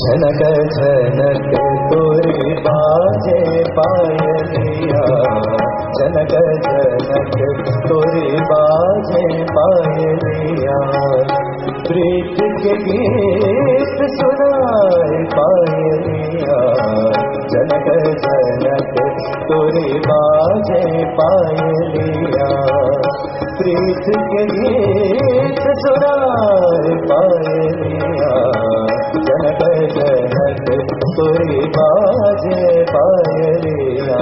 झनक झनक तोरी बाजे पायलिया, झनक झनक तोरी बाजे पायलिया, प्रीत के गीत सुनाए पायलिया, झनक झनक तोरी बाजे पायलिया, प्रीत के गीत सुनाए पायलिया, जनक जनक तोरी बाजे पायलिया।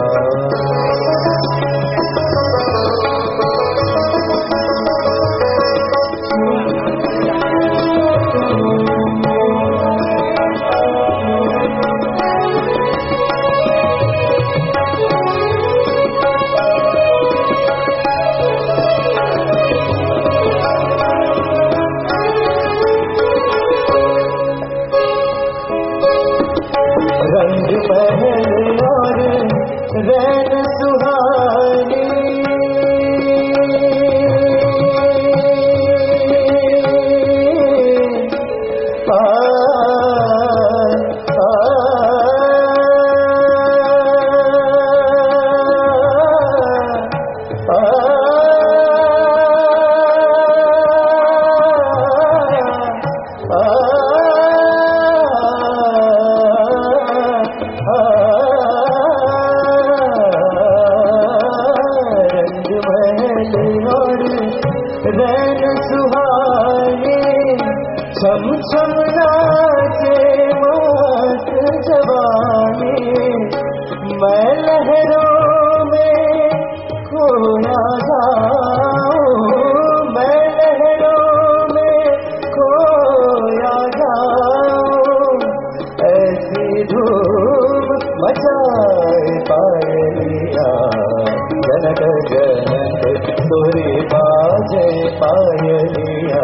रंग महल और रैन सुहानी, रैन सुहानी, छम छम नाचे मस्त जवानी, मैं लहरों में खोया जाऊं, मैं लहरों में खोया जाऊं, ऐसी धूम मचाए पायलिया, जनक जनक तोरी बाजे पायलिया,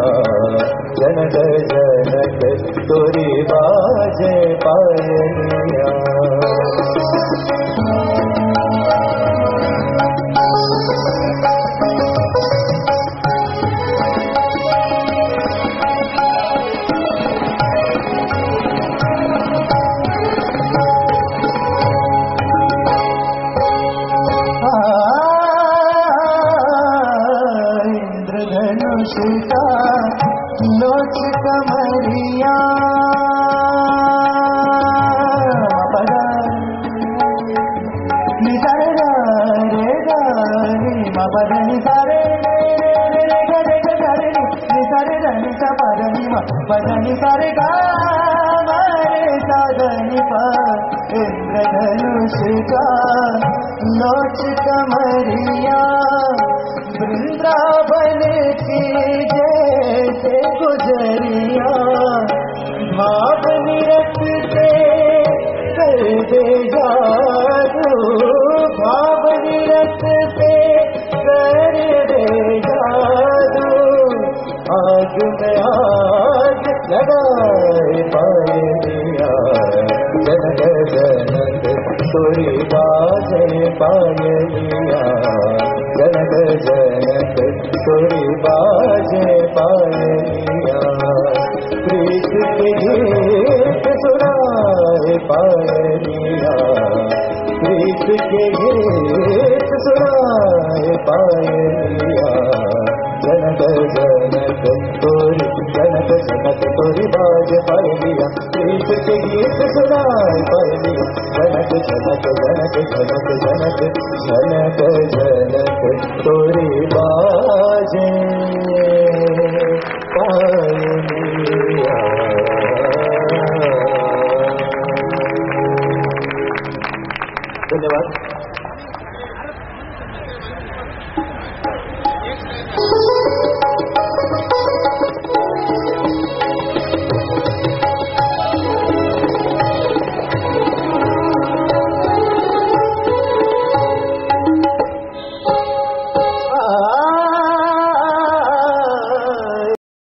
जनक जनक तोरी बाजे पायलिया। धनुषिका लोच कमरिया, निसारे रे गारी मपद निसारे रे गरे गरे निसारे रनि सपदनि मपद निसारे गा मारे साधनि पा, इंद्रधनुषिका लोच कमरिया, वृंदावन की जैसे गुजरिया, भाव निरखते कर दे जादू, भाव निरखते कर दे जादू, आग में आग लगाए पायलिया, जनक जनक तोरी बाजे पायलिया, जनक जनक तोरी बाजे पायलिया, प्रीत के गीत सुनाए पायलिया, प्रीत के गीत सुनाए पायलिया, जनक जनक तोरी जनक जनक तोरी बाजे पायलिया, प्रीत के गीत सुनाए पायलिया, जनक जनक जनक जनक जनक जनक जनक तोरी बाजे